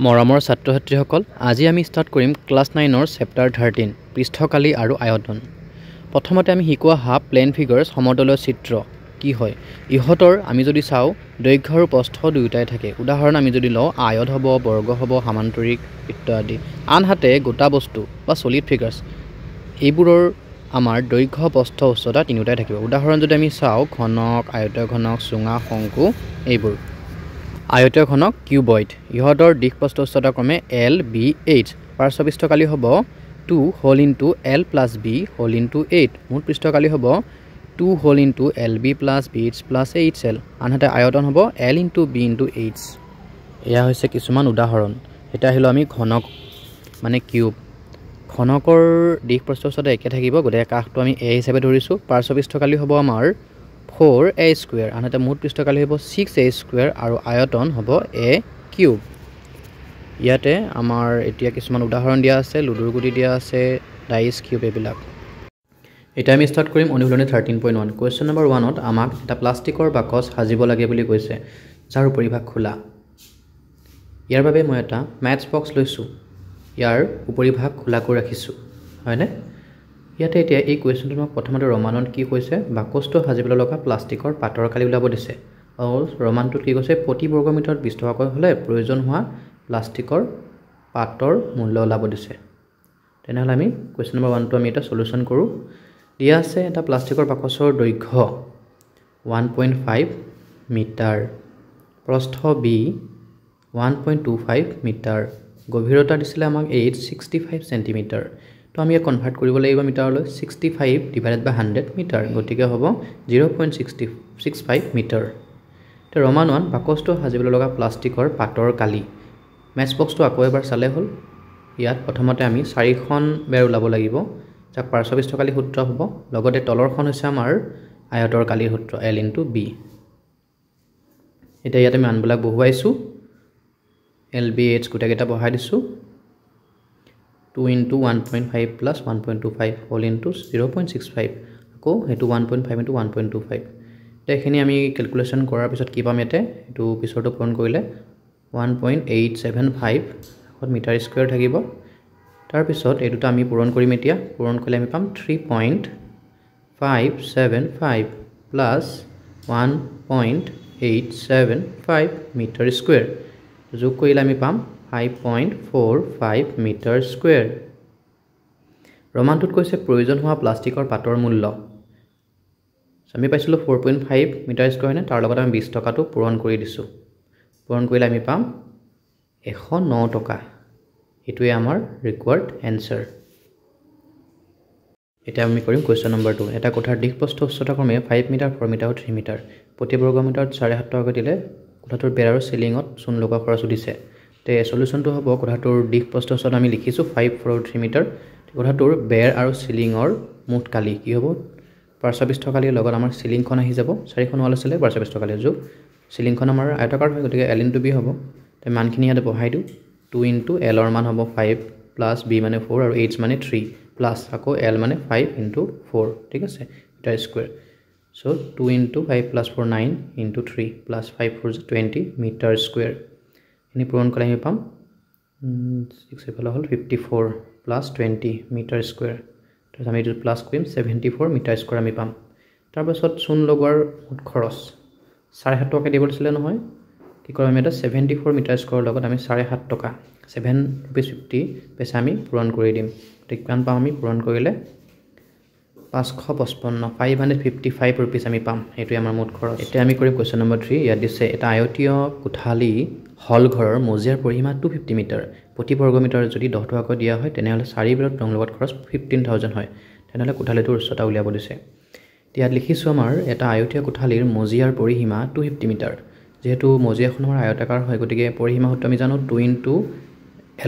মৰমৰ ছাত্ৰ-ছাত্ৰীসকল, আজি আমি ষ্টাৰ্ট কৰিম ক্লাছ 9ৰ চেপ্টাৰ 13 পৃষ্ঠকালি আৰু আয়তন। প্ৰথমতে আমি শিকোৱা হাফ প্লেন ফিগাৰ্ছ সমতলীয় চিত্ৰ কি হয়। ইহঁতৰ আমি যদি চাওঁ দৈৰ্ঘ্য আৰু প্ৰস্থ দুয়োটাই থাকে। উদাহৰণ আমি যদি লওঁ আয়ত হ'ব, বৰ্গ হ'ব, সামান্তৰিক ইত্যাদি। আনহাতে গোটা বস্তু বা সলিড ফিগাৰ্ছ এইবোৰৰ আমাৰ দৈৰ্ঘ্য, প্ৰস্থ, উচ্চতা তিনিওটাই থাকিব। উদাহৰণ যদি আমি চাওঁ ঘনক, আয়তীয় ঘনক, চুঙা, শংকু এইবোৰ। আয়তীয় ঘনক কিউবইড, ইহঁতৰ দিশ প্ৰস্থ উচ্চতা ক্ৰমে L, B, H। পাৰ্শ্ব পৃষ্ঠকালি হ'ব 2 whole into L plus B whole into 8। মুঠ পৃষ্ঠকালি হ'ব 2 whole into LB plus BH plus HL। আনহাতে আয়তন হ'ব L into B into H। এয়া হৈছে কিছুমান উদাহৰণ। এতিয়া আহিলোঁ আমি ঘনক মানে কিউব। ঘনকৰ দিশ প্ৰস্থ উচ্চতা একে থাকিব, গতিকে কাষটো আমি A হিচাপে ধৰিছোঁ। পাৰ্শ্ব পৃষ্ঠকালি হ'ব আমাৰ 4A স্কুৱেৰ, আনহাতে মুঠ পৃষ্ঠকালি হ'ব 6A স্কুৱেৰ আৰু আয়তন হ'ব A কিউব। ইয়াতে আমাৰ এতিয়া কিছুমান উদাহৰণ দিয়া আছে, লুডুৰ গুটি দিয়া আছে, ডাইচ কিউব এইবিলাক। এতিয়া আমি ষ্টাৰ্ট কৰিম অনুশীলনী 13.1। কুৱেশ্যন নম্বৰ 1ত আমাক এটা প্লাষ্টিকৰ বাকচ সাজিব লাগে বুলি কৈছে, যাৰ উপৰিভাগ খোলা। ইয়াৰ বাবে মই এটা মেটচ বক্স লৈছোঁ, ইয়াৰ উপৰিভাগ খোলাকৈ ৰাখিছোঁ, হয়নে? ইয়াতে এতিয়া এই কুৱেশ্যনটোত আমাক প্ৰথমতে ৰোমানত কি কৈছে, বাকচটো সাজিবলৈ লগা প্লাষ্টিকৰ পাতৰ কালি ওলাব দিছে। আৰু ৰোমানটোত কি কৈছে, প্ৰতি বৰ্গ মিটাৰত 20 টকাকৈ হ'লে প্ৰয়োজন হোৱা প্লাষ্টিকৰ পাতৰ মূল্য ওলাব দিছে। তেনেহ'লে আমি কুৱেশ্যন নম্বৰ 1টো আমি এটা সলিউশ্যন কৰোঁ। দিয়া আছে এটা প্লাষ্টিকৰ বাকচৰ দৈৰ্ঘ্য 1.5 মিটাৰ, প্ৰস্থ B 1.25 মিটাৰ, গভীৰতা দিছিলে আমাক 65 চেণ্টিমিটাৰ। তো আমি ইয়াক কনভাৰ্ট কৰিব লাগিব মিটাৰলৈ। 65 ডিভাইডেড বাই 100 মিটাৰ, গতিকে হ'ব 0.65 মিটাৰ। তো ৰোমান 1 বাকচটো সাজিবলৈ লগা প্লাষ্টিকৰ পাতৰ কালি। মেটচ বক্সটো আকৌ এবাৰ চালে হ'ল। ইয়াত প্ৰথমতে আমি 4খন বেৰ ওলাব লাগিব, যাক পাৰ্শ্ব পৃষ্ঠকালি সূত্ৰ হ'ব। লগতে তলৰখন হৈছে আমাৰ আয়তৰ কালিৰ সূত্ৰ L ইনটু B। এতিয়া ইয়াত আমি মানবিলাক বহুৱাইছোঁ, L, B, H গোটেইকেইটা বহাই দিছোঁ। 2 ইনটু 1.5 প্লাছ 1.25 হোল ইনটু 0.65, আকৌ সেইটো 1.5 ইনটু 1.25। এতিয়া এইখিনি আমি কেলকুলেশ্যন কৰাৰ পিছত কি পাম, ইয়াতে এইটো পিছৰটো পূৰণ কৰিলে 1.875 মিটাৰ স্কুৱেৰ থাকিব। তাৰপিছত এই দুটা আমি পূৰণ কৰিম। এতিয়া পূৰণ কৰিলে আমি পাম 3.575 প্লাছ 1.875 মিটাৰ স্কুৱেৰ, যোগ কৰিলে আমি পাম 5.45 মিটাৰ স্কুৱেৰ। ৰোমানটোত কৈছে প্ৰয়োজন হোৱা প্লাষ্টিকৰ পাতৰ মূল্য। আমি পাইছিলোঁ 4.5 মিটাৰ স্কুৱেৰ হয়নে, তাৰ লগত আমি 20 টকাটো পূৰণ কৰি দিছোঁ। পূৰণ কৰিলে আমি পাম 109 টকা। এইটোৱে আমাৰ ৰিকুৱাৰ্ড এনচাৰ। এতিয়া আমি কৰিম কুৱেশ্যন নম্বৰ 2। এটা কোঠাৰ দিশ প্ৰস্থ উচ্চতা ক্ৰমে 5 মিটাৰ, 4 মিটাৰ আৰু 3 মিটাৰ। প্ৰতি বৰ্গ মিটাৰত 7.5 টকাকৈ দিলে কোঠাটোৰ বেৰ আৰু চিলিঙত চূণ লগোৱা খৰচ উঠিছে। তে সলিউশ্যনটো হ'ব, কোঠাটোৰ দিশ প্ৰস্থ উচ্চতা আমি লিখিছোঁ 5, 4 আৰু 3 মিটাৰ। কোঠাটোৰ বেৰ আৰু চিলিঙৰ মুঠ কালি কি হ'ব, পাৰ্শ্ব পৃষ্ঠকালিৰ লগত আমাৰ চিলিংখন আহি যাব। 4খন ৱাল আছিলে, পাৰ্শ্ব পৃষ্ঠকালি যোগ চিলিংখন আমাৰ আয়তাকাৰ হয়, গতিকে L ইনটু B হ'ব। তে মানখিনি ইয়াতে বহাই দিওঁ। 2 ইনটু L ৰ মান হ'ব 5 প্লাছ B মানে 4 আৰু H মানে 3 প্লাছ আকৌ L মানে 5 ইনটু 4, ঠিক আছে, metre square. So' 2 into 5 plus 4 9 into 3 plus 5 4 20 metre square. এনে পূৰণ কৰিলে আমি পাম 6 এইফালে হ'ল 54 প্লাছ 20 মিটাৰ স্কুৱেৰ। তাৰপিছত আমি এইটো প্লাছ কৰিম 74 মিটাৰ স্কুৱেৰ আমি পাম। তাৰপাছত চূণ লগোৱাৰ মুঠ খৰচ 7.5 টকাকৈ দিব দিছিলে নহয়, কি কৰিম আমি এটা 74 মিটাৰ স্কুৱেৰৰ লগত আমি 7.5 টকা 7 ৰুপিজ 50 পইচা আমি পূৰণ কৰি দিম। গতিকে কিমান পাম আমি পূৰণ কৰিলে 555 555 ৰুপিজ আমি পাম। সেইটোৱে আমাৰ মুঠ খৰচ। এতিয়া আমি কৰিম কুৱেশ্যন নম্বৰ 3। ইয়াত দিছে এটা আয়তীয় কোঠালী হল ঘৰৰ মজিয়াৰ পৰিসীমা 250 মিটাৰ। প্ৰতি বৰ্গ মিটাৰত যদি 10 টকাকৈ দিয়া হয়, তেনেহ'লে 4 বেৰত ৰং লগত খৰচ 15,000 হয়। তেনেহ'লে কোঠালীটোৰ উচ্চতা উলিয়াব দিছে। ইয়াত লিখিছোঁ আমাৰ এটা আয়তীয় কোঠালীৰ মজিয়াৰ পৰিসীমা 250 মিটাৰ। যিহেতু মজিয়াখন আমাৰ আয়তাকাৰ হয়, গতিকে পৰিসীমা সূত্ৰ আমি জানো 2 ইনটু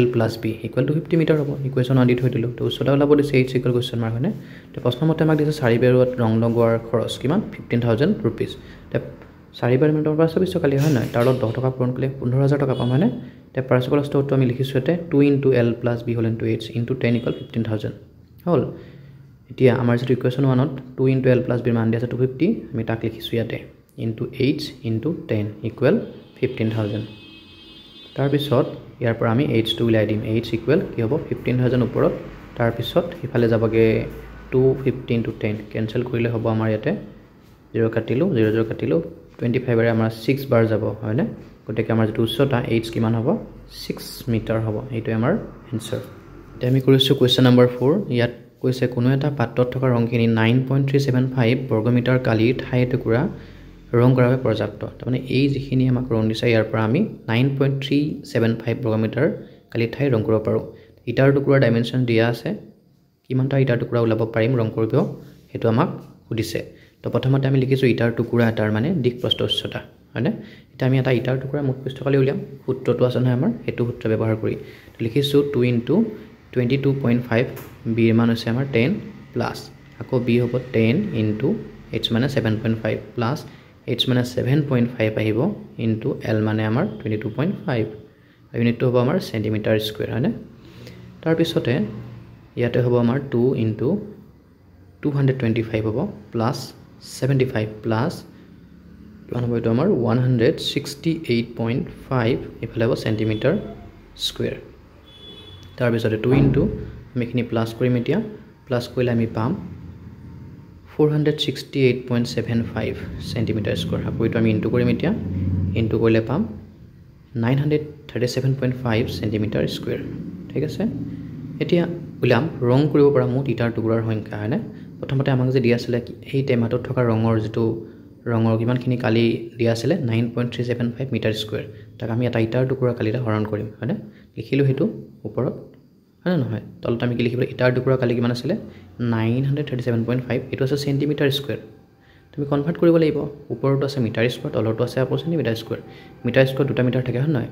L plus B equal to 50 metre হ'ব। ইকুৱেশ্যন আদি থৈ দিলোঁ। তো উচ্চতা ওলাব দিছে H ইকুৱেল কুৱেশ্যন মাৰ্ক হয়নে। তো প্ৰশ্নমতে আমাক দিছে 4 বেৰত ৰং লগোৱাৰ খৰচ কিমান, 15,000 ৰুপিজ। এতিয়া 4 বেৰ মিটাৰ পাৰ্শ্ব পৃষ্ঠকালি হয় নহয়, তাৰ লগত 10 টকা পূৰণ কৰিলে 15,000 টকা পাম হয়নে। এতিয়া পাৰ্শ্ব পৃষ্ঠটো আমি লিখিছোঁ ইয়াতে 2 ইনটু L প্লাছ B হ'ল ইনটু H ইনটু 10 ইকুৱেল 15,000 হ'ল। এতিয়া আমাৰ যিটো ইকুৱেশ্যন 1ত 2 ইনটু L প্লাছ বিৰ মান দিয়া আছে 250, আমি তাক লিখিছোঁ ইয়াতে ইনটু H ইনটু 10 ইকুৱেল 15,000। তাৰপিছত ইয়াৰ পৰা আমি h2 উলিয়াই দিম h ইকুৱেল কি হ'ব 15000 ওপৰত তাৰপিছত ইফালে যাবগে 2 15 to 10 কেনসেল কৰিলে হ'ব আমাৰ ইয়াতে 0 কাটিলো 0 0 কাটিলো 25 এৰে আমাৰ 6 বাৰ যাব হয়নে গতিকে আমাৰ যেটো উচ্চতা h কিমান হ'ব 6 মিটাৰ হ'ব এইটো আমাৰ আনসাৰ এতিয়া আমি কৰিছো কোৱেশ্চন নম্বৰ 4 ইয়াত কৈছে কোনো এটা পাত্ৰত থকা ৰংখিনি 9.375 বৰ্গমিটাৰ কালিৰ ঠাই টুকুৰা ৰং কৰাৰ বাবে পৰ্যাপ্ত তাৰমানে এই যিখিনি আমাক ৰং দিছে ইয়াৰ পৰা আমি 9.375 বৰ্গমিটাৰ কালিৰ ঠাই ৰং কৰিব পাৰো ইটাৰ টুকুৰাৰ ডাইমেনশন দিয়া আছে কিমানটা ইটাৰ টুকুৰা ওলাব পাৰিম ৰং কৰিব হেতু আমাক সুধিছে তো প্ৰথমতে আমি লিখিছো ইটাৰ টুকুৰা এটাৰ মানে দিক প্ৰস্থ উচ্চতা হয়নে এটা আমি এটা ইটাৰ টুকুৰা মুঠ পৃষ্ঠকালি উলিয়াম সূত্ৰটো আছে নহয় আমাৰ হেতু সূত্ৰ ব্যৱহাৰ কৰি লিখিছো 2 * 22.5 b এৰ মান আছে আমাৰ 10 প্লাস আকৌ b হ'ব 10 into h মানে 7.5 প্লাস h মানে 7.5 আহিব into l মানে আমাৰ 22.5 ইউনিটটো হ'ব আমাৰ সেন্টিমিটাৰ স্কয়াৰ হয়নে তাৰ পিছতে ইয়াতে হ'ব আমাৰ 2 into 225 হ'ব প্লাস 75 প্লাস কিমান হ'ব এটো আমাৰ 168.5 ইফালে হ'ব সেন্টিমিটাৰ স্কয়াৰ তাৰ পিছতে 2 into আমি খিনি প্লাস কৰিম এতিয়া প্লাস কৰিলে আমি পাম 468.75 সেন্টিমিটাৰ স্কয়াৰ আকৌ এটো আমি ইনটু কৰিম এতিয়া ইনটু কৰিলে পাম 937.5 সেন্টিমিটাৰ স্কয়াৰ ঠিক আছে এতিয়া উলাম ৰং কৰিব পৰা মুঠ ইটাৰ টুকুৰাৰ সংখ্যা হয়নে প্ৰথমতে আমাক যে দিয়া আছিল এই টেমাটোত থকা ৰঙৰ যেটো ৰঙৰ কিমানখিনি কালি দিয়া আছিল 9.375 মিটাৰ স্কয়াৰ তাক আমি এটা ইটাৰ টুকুৰা কালিৰে হৰণ কৰিম হয়নে লিখিলো হেতু ওপৰত হয় নহয় তলত আমি কি লিখিব ইটাৰ টুকুৰা কালি কিমান আছিল 937.5 এটো আছে সেন্টিমিটাৰ স্কয়াৰ তুমি কনভাৰ্ট কৰিব লাগিব ওপৰটো আছে মিটাৰ স্কয়াৰ তলটো আছে আপো সেন্টিমিটাৰ স্কয়াৰ দুটা মিটাৰ থাকে হয় নহয়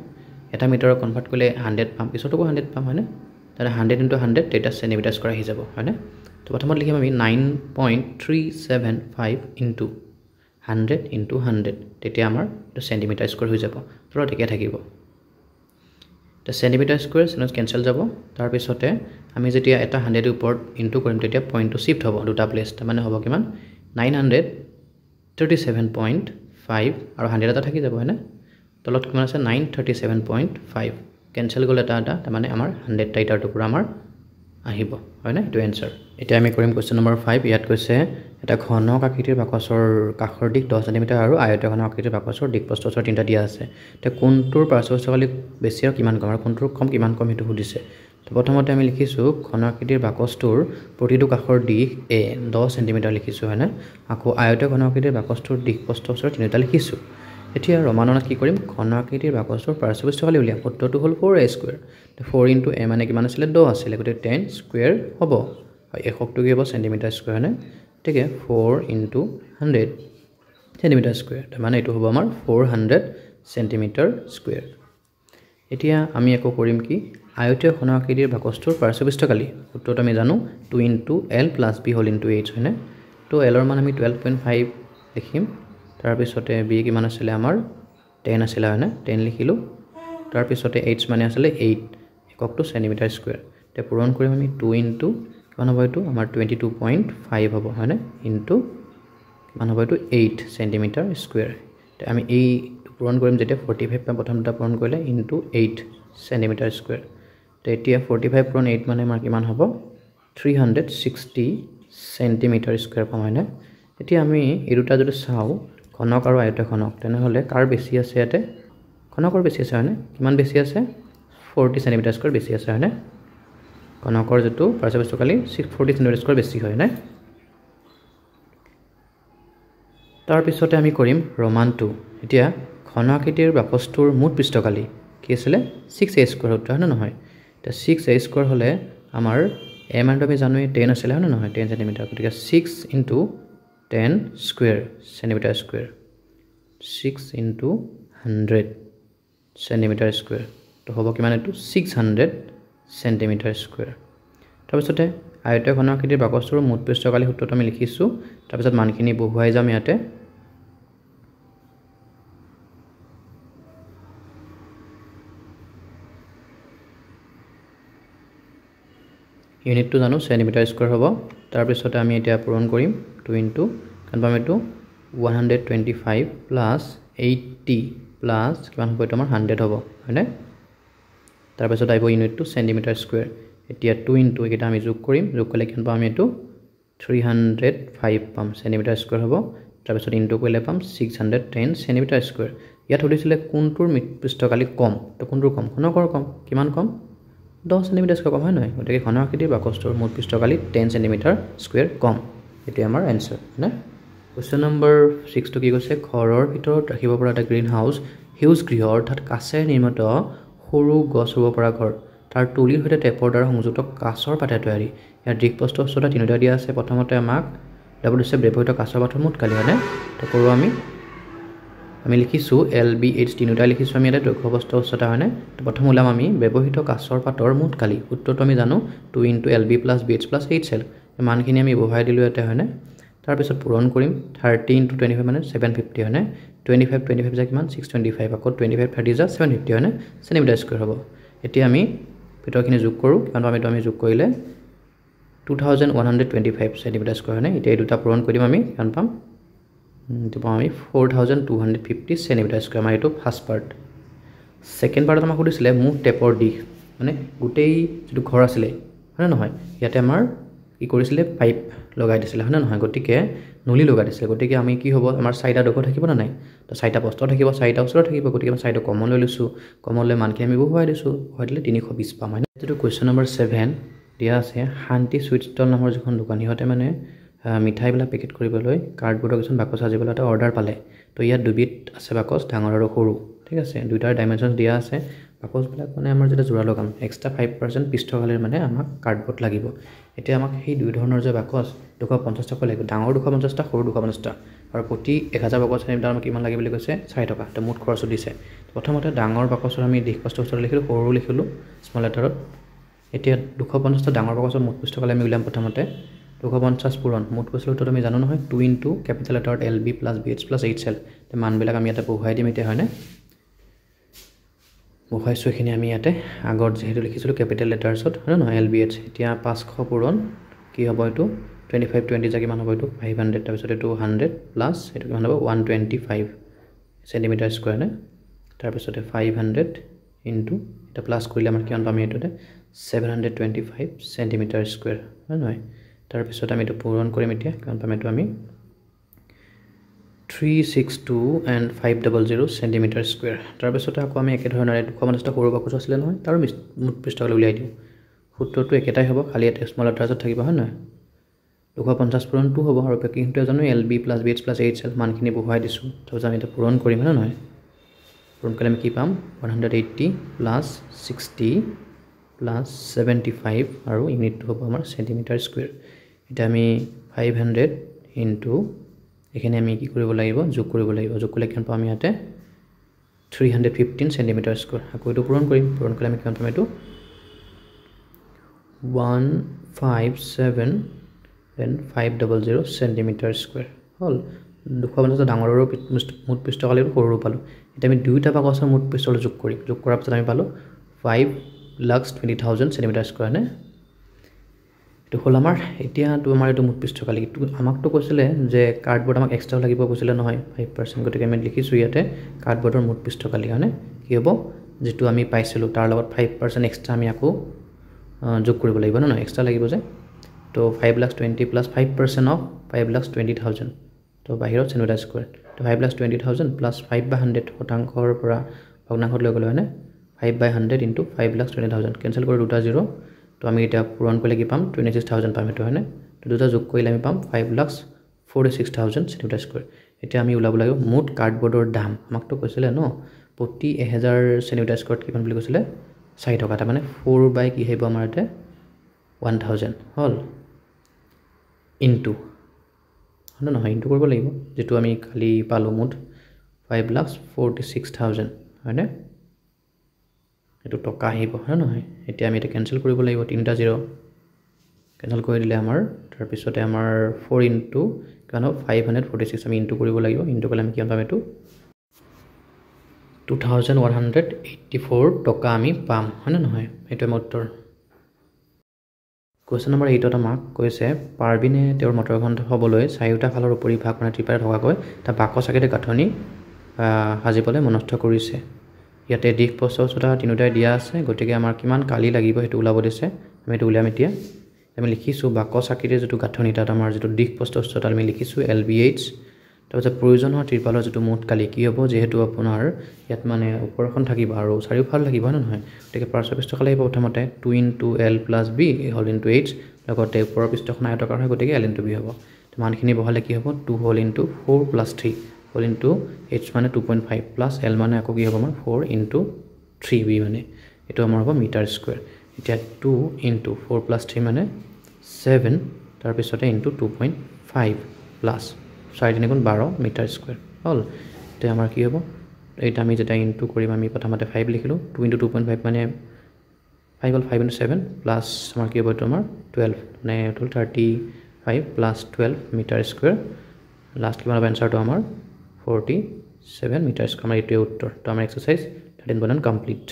এটা মিটাৰৰ কনভাৰ্ট কৰিলে 100 পাম পিছতও 100 পাম হয়নে তাৰে 100 into 100 এটা সেন্টিমিটাৰ স্কয়াৰ আহি যাব হয়নে তো প্ৰথমত লিখিম আমি 9.375 into 100 into 100 তেতিয়া আমাৰ এটা সেন্টিমিটাৰ স্কয়াৰ হৈ যাব তলত একে থাকিব তে সেন্টিমিটাৰ স্কয়াৰ সেনস কেনসেল যাব তাৰ পিছতে আমি যেতিয়া এটা 100 এৰ উপৰ ইনটু কৰিম তেতিয়া পইণ্টটো শিফট হ'ব দুটা প্লেস মানে হ'ব কিমান 937.5 আৰু 100 এটা থাকি যাব হয়নে তলত কিমান আছে 937.5 কেনসেল গলে এটা মানে আমাৰ 100 টা ইটাৰ টুকুৰা আমাৰ আহিব হয়নে এটো আনসাৰ এতিয়া আমি কৰিম কোৱেশ্চন নম্বৰ 5 ইয়াত কৈছে এটা ঘনক আকৃতিৰ বাকচৰ কাষৰ দিক 10 cm আৰু আয়তঘন আকৃতিৰ বাকচৰ দিক প্ৰস্থ তিনটা দিয়া আছে তে কোনটোৰ পাৰ্শ্বস্থলী বেছি আৰু কিমান কম আৰু কোনটোৰ কম কিমান কম হেতু সুধিছে তো প্ৰথমতে আমি লিখিছো ঘন আকৃতিৰ বাকচটোৰ প্ৰতিটো কাষৰ দিক a 10 cm লিখিছো হয়নে আকৌ আয়তঘন আকৃতিৰ বাকচটোৰ দিক প্ৰস্থ তিনটা লিখিছো এতিয়া ৰমাননত কি কৰিম ঘন আকৃতিৰ বাকচটোৰ পাৰ্শ্বস্থলী উলিয়াম সূত্ৰটো হ'ল 4a স্কয়াৰ 4 into a মানে কিমান আছিল 10 আছিল গতে 10 স্কয়াৰ হ'ব এককটো কি হ'ব সেন্টিমিটাৰ স্কয়াৰ হয়নে ঠিক আছে 4 into 100 সেন্টিমিটাৰ স্কয়াৰ মানে এটো হ'ব আমাৰ 400 সেন্টিমিটাৰ স্কয়াৰ এতিয়া আমি একো কৰিম কি আয়তীয় ঘন আকৃতিৰ বাকচটোৰ পাৰ্শ্বস্থলী সূত্ৰটো আমি জানো 2 into l plus b whole into h হয়নে তো l ৰ মান আমি 12.5 লিখিম তাৰ পিছতে b কিমান আছিল আমাৰ 10 আছিল হয়নে 10 লিখিলো তাৰ পিছতে h মানে আছিল 8 এককটো সেন্টিমিটাৰ স্কয়াৰ তে পূৰণ কৰিম আমি 2 into কিমান হ'ব এটো আমাৰ 22.5 হ'ব হয়নে ইনটু কিমান হ'ব এটো 8 সেন্টিমিটাৰ স্কয়াৰ তে আমি এই পূৰণ কৰিম যেতিয়া 45 পাম প্ৰথমটা পূৰণ কৰিলে ইনটু 8 সেন্টিমিটাৰ স্কয়াৰ তে এতিয়া 45 পূৰণ 8 মানে আমাৰ কিমান হ'ব 360 সেন্টিমিটাৰ স্কয়াৰ পাম হয়নে এতিয়া আমি এই দুটা যদি চাও ঘনক আৰু আয়তঘনক তেনে হলে কাৰ বেছি আছে ইয়াতে ঘনকৰ বেছি আছে হয়নে কিমান বেছি আছে 40 সেন্টিমিটাৰ স্কয়াৰ বেছি আছে হয়নে ঘনকৰ যেটো পাৰ্শ্বস্থলী 640 সেন্টিমিটাৰ স্কয়াৰ বেছি হয় না তাৰ পিছতে আমি কৰিম ৰোমান 2 এতিয়া ঘন আকৃতিৰ বাকচটোৰ মুঠ পৃষ্ঠকালি কি আছিল 6a স্কয়াৰ হতে হয় না নহয় তে 6a স্কয়াৰ হলে আমাৰ a মানটো আমি জানো 10 আছিল হয় না নহয় 10 সেন্টিমিটাৰ গতিকে 6 into 10 square centimetre square 6 into 100 centimetre square তো হ'ব কিমান এটো 600 সেন্টিমিটাৰ স্কয়াৰ তাৰপিছতে আয়তীয় ঘন আকৃতিৰ বাকচটোৰ মুঠ পৃষ্ঠকালি সূত্ৰটো আমি লিখিছো তাৰপিছত মানখিনি বহুৱাই যাম ইয়াতে ইউনিটটো জানো সেন্টিমিটাৰ স্কয়াৰ হ'ব তাৰপিছতে আমি এতিয়া পূৰণ কৰিম 2 into কনফাৰ্ম এটো 125 plus 80 plus কিমান হ'ব এটো আমাৰ 100 হ'ব হয়নে তাৰপিছত আহিব ইউনিটটো চেণ্টিমিটাৰ স্কুৱেৰ এতিয়া 2 ইনটু এইকেইটা আমি যোগ কৰিম যোগ কৰিলে কিমান পাম আমি এইটো 305 পাম চেণ্টিমিটাৰ স্কুৱেৰ হ'ব তাৰপিছত ইনটু কৰিলে পাম 610 চেণ্টিমিটাৰ স্কুৱেৰ ইয়াত সুধিছিলে কোনটোৰ পৃষ্ঠকালি কম তো কোনটোৰ কম ঘনকৰ কম কিমান কম 10 চেণ্টিমিটাৰ স্কুৱেৰ কম হয় নহয় গতিকে ঘন আকৃতিৰ বাকচটোৰ মুঠ পৃষ্ঠকালি 10 চেণ্টিমিটাৰ স্কুৱেৰ কম এটো আমাৰ আনসাৰ না কোৱেশ্চন নম্বৰ 6 টো কি কৈছে ঘৰৰ ভিতৰত ৰাখিব পৰা এটা গ্ৰীণ হাউস হিউজ গৃহ অৰ্থাৎ কাছেৰে নিৰ্মিত সৰু গছ ৰুব পৰা ঘৰ তাৰ তুলিৰ সৈতে টেপৰ দ্বাৰা সংযুক্ত কাঁচৰ পাতে তৈয়াৰী ইয়াৰ দিকপ্ৰস্থ উচ্চতা তিনিটা দিয়া আছে প্ৰথমতে আমাক ডাবল দিছে ব্যৱহৃত কাঁচৰ পাতৰ মুঠ কালি হয়নে তো কৰো আমি লিখিছো LBH তিনিটা লিখিছো আমি এটা দৈৰ্ঘ্যপ্ৰস্থ উচ্চতা হয়নে তো প্ৰথম ওলাম আমি ব্যৱহৃত কাঁচৰ পাতৰ মুঠ কালি উত্তৰটো আমি জানো 2 * LB + BH + HCl মানখিনি আমি বহাই দিলো ইয়াতে হয়নে তাৰ পিছত পূৰণ কৰিম 30 * 25 মানে 750 হয়নে 25 যা কিমান 625 আকৌ 25 30 যা 750 হয়নে চেণ্টিমিটাৰ স্কুৱেৰ হ'ব এতিয়া আমি ভিতৰখিনি যোগ কৰো কাৰণ আমি যোগ কৰিলে 2125 চেণ্টিমিটাৰ স্কুৱেৰ হয়নে এতিয়া এই দুটা পূৰণ কৰিম আমি কিমান পাম তো পাম আমি 4250 চেণ্টিমিটাৰ স্কুৱেৰ আমাৰ এইটো ফাৰ্ষ্ট পাৰ্ট সেকেন্ড পাৰ্টত আমাক সুধিছিলে মুঠ টেপৰ দিশ মানে গোটেই যেটো ঘৰ আছিলে হয় নহয় ইয়াতে আমাৰ কি কৰিছিলে পাইপ লগাই দিছিলে হয় নহয় গতিকে নলি লগাই দিছিলে গতিকে আমি কি হ'ব আমাৰ চাৰিটা দৈৰ্ঘ্য থাকিব না নাই তো চাৰিটা প্ৰস্থ থাকিব চাৰিটা উচ্চতা থাকিব গতিকে আমি চাৰিটা কমন লৈ লৈছো কমন লৈ মানখিনি আমি বহুৱাই দিছো বহুৱাই দিলে 320 পাম মানে যেটো কোৱেশ্চন নম্বৰ 7 দিয়া আছে শান্তি সুইট ষ্টল নামৰ যিখন দোকান হিহতে মানে মিঠাইবিলাক পেকেট কৰিবলৈ কাৰ্ডবোৰ্ডৰ কিছুমান বাকচ সাজিবলৈ এটা অৰ্ডাৰ পালে তো ইয়াত দুবিধ আছে বাকচ ডাঙৰ আৰু সৰু ঠিক আছে দুইটাৰ ডাইমেনশন দিয়া আছে বাকচবিলাক মানে আমাৰ যেটা জোৰা লগাম এক্সট্ৰা 5% পৃষ্ঠকালিৰ মানে আমাক কাৰ্ডবোৰ্ড লাগিব এতিয়া আমাক সেই দুই ধৰণৰ যে বাকচ 250 টকা লাগিব ডাঙৰ 250 টা সৰু 250 টা আৰু প্ৰতি 1000 বাকচ আনিলে আমাক কিমান লাগিব বুলি কৈছে 6 টকা তো মুঠ খৰচ দিছে প্ৰথমতে ডাঙৰ বাকচৰ আমি দিশপ্ৰস্থ উচ্চতা লিখিলো সৰু লিখিলো স্মল লেটাৰত এতিয়া 250 টা ডাঙৰ বাকচৰ মুঠ পৃষ্ঠকালি আমি উলিয়াম প্ৰথমতে 250 পূৰণ মুঠ কৈছিলো তো আমি জানো নহয় 2 into capital লেটাৰত LB + BH + HCl তে মানবিলাক আমি এটা বহুৱাই দিম এতিয়া হয়নে বহুৱাইছো এখিনি আমি ইয়াতে আগত যেহেতু লিখিছিলো ক্যাপিটেল লেটাৰছত হয় নহয় LBH এতিয়া 500 পূৰণ কি হ'ব এটো 25 20 যা কিমান হ'ব এটো 500 তাৰ পিছত এটো 100 প্লাস এটো কিমান হ'ব 125 সেন্টিমিটাৰ স্কয়াৰ নে তাৰ পিছত 500 ইনটু এটা প্লাস কৰিলে আমাৰ কিমান পাম এটোতে 725 সেন্টিমিটাৰ স্কয়াৰ হয় নহয় তাৰ পিছত আমি এটো পূৰণ কৰিম এতিয়া কিমান পাম এটো আমি 362 and 500 সেন্টিমিটাৰ স্কয়াৰ তাৰ পিছত আকৌ আমি একে ধৰণৰে 250 টা সৰু বাকচ আছিল নহয় তাৰ মুঠ পৃষ্ঠকালি উলিয়াই দিও সূত্ৰটো একেটাই হ'ব খালি এটা স্মল লেটাৰত থাকিব হয় নহয় 250 পূৰণ 2 হ'ব আৰু কিন্তু জানো LB + BH + HCl মানখিনি বহুৱাই দিছো তো আমি এটা পূৰণ কৰিম হয় নহয় পূৰণ কৰিলে আমি কি পাম 180 + 60 + 75 আৰু ইউনিটটো হ'ব আমাৰ সেন্টিমিটাৰ স্কয়াৰ এটা আমি 500 ইনটু এখানে আমি কি কৰিব লাগিব যোগ কৰিব লাগিব যোগ কৰিলে কিমান পাম আমি ইয়াতে 315 সেন্টিমিটাৰ স্কয়াৰ আকৌ এটো পূৰণ কৰিম পূৰণ কৰিলে আমি কিমান পাম এটো 157.500 সেন্টিমিটাৰ স্কয়াৰ হল 250 ডাঙৰৰ মুঠ পৃষ্ঠকালি সৰু পালো এটা আমি দুইটা বাকচৰ মুঠ পৃষ্ঠকালি যোগ কৰিম যোগ কৰাৰ পিছত আমি পালো 5,20,000 সেন্টিমিটাৰ স্কয়াৰ নে এটো হল আমাৰ এতিয়া তো আমাৰ এটো মুঠ পৃষ্ঠকালি আমাক তো কৈছিলে যে কাৰ্ডবোৰ্ড আমাক এক্সট্ৰা লাগিব কৈছিলে নহয় 5% গতিকে আমি লিখিছো ইয়াতে কাৰ্ডবোৰ্ডৰ মুঠ পৃষ্ঠকালি হয়নে কি হ'ব যেটো আমি পাইছিলো তাৰ লগত 5% এক্সট্ৰা আমি আকৌ যোগ কৰিব লাগিব না এক্সট্ৰা লাগিব যে তো 5,20,000 + 5% অফ 5,20,000 তো বাহিৰত সেন্টিমিটাৰ স্কয়াৰ তো 5,20,000 + 5/100 শতাংশৰ পৰা ভগ্নাংশত লৈ গ'লে হয়নে 5/100 * 5,20,000 কেনসেল কৰি দুটা 0 তো আমি এটা পূৰণ কৰিলে কি পাম 26,000 পাম এটো হয়নে তো দুটা যোগ কৰিলে আমি পাম 5,46,000 সেন্টিমিটাৰ স্কয়াৰ এতিয়া আমি উলাব লাগিব মুঠ কাৰ্ডবোৰ্ডৰ দাম আমাক তো কৈছিলে ন প্ৰতি 1000 সেন্টিমিটাৰ স্কয়াৰ কিমান বুলি কৈছিলে 4 টকা মানে 4 বাই কি হ'ব আমাৰ এতে 1000 হল ইনটু নহয় ইনটু কৰিব লাগিব যেটো আমি খালি পালো মুঠ 5,46,000 হয়নে এটো টকা আহিব হয় নহয় এতিয়া আমি এটা কেনসেল কৰিব লাগিব তিনটা 0 কেনসেল কৰি দিলে আমাৰ তাৰ পিছতে আমাৰ 4 ইনটু কানো 546 আমি ইনটু কৰিব লাগিব ইনটু কৰিলে আমি কিমান পাম এটো 2184 টকা আমি পাম হয় নহয় এটো উত্তৰ কোৱেশ্চন নম্বৰ 8 ত আমাক কৈছে পাৰবিনে তেওঁৰ মটৰখন হ'বলৈ চাৰিটা ফালৰ উপৰি ভাগ মানে ত্ৰিপাৰে থকাকৈ তা বাকচ আকাৰে গাঁথনি সাজিবলৈ মনস্থ কৰিছে ইয়াতে দিশ প্ৰস্থ উচ্চতা তিনিটাই দিয়া আছে গতিকে আমাৰ কিমান কালি লাগিব সেইটো ওলাব দিছে আমি এইটো উলিয়াম এতিয়া আমি লিখিছোঁ বাকচ আকৃতিৰ যিটো গাঁথনি তাত আমাৰ যিটো দিশ প্ৰস্থ উচ্চতা আমি লিখিছোঁ LBH তাৰপিছত প্ৰয়োজন হোৱা ত্ৰিপালৰ যিটো মুঠ কালি কি হ'ব যিহেতু আপোনাৰ ইয়াত মানে ওপৰখন থাকিব আৰু চাৰিওফাল থাকিব হয় নহয় গতিকে পাৰ্শ্ব পৃষ্ঠকালি আহিব প্ৰথমতে 2 * L + B হ'ল * H লগতে ওপৰৰ পৃষ্ঠখন আয়তাকাৰ হয় গতিকে L * B হ'ব মানখিনি বহালে কি হ'ব 2 হ'ল * 4 + 3 হ'ল * H মানে 2.5 প্লাছ L মানে আকৌ কি হ'ব আমাৰ 4 * 3B মানে এইটো আমাৰ হ'ব মিটাৰ স্কুৱেৰ এতিয়া 2 * 4 + 3 মানে 7 তাৰপিছতে * 2.5 প্লাছ 4 × 3 = 12 মিটাৰ স্কুৱেৰ হ'ল এতিয়া আমাৰ কি হ'ব এইটা আমি যেতিয়া ইনটু কৰিম আমি প্ৰথমতে 5 লিখিলোঁ 2 * 2.5 মানে 5 হ'ল 5 * 7 প্লাছ আমাৰ কি হ'ব এইটো আমাৰ 12 মানে এইটো 35 প্লাছ 12 মিটাৰ স্কুৱেৰ লাষ্ট কিমান হ'ব এনচাৰটো আমাৰ 47 মিটাৰ স্কুৱেৰ আমাৰ এইটোৱে উত্তৰ তো আমাৰ এক্সাৰসাইজ 13 কমপ্লিট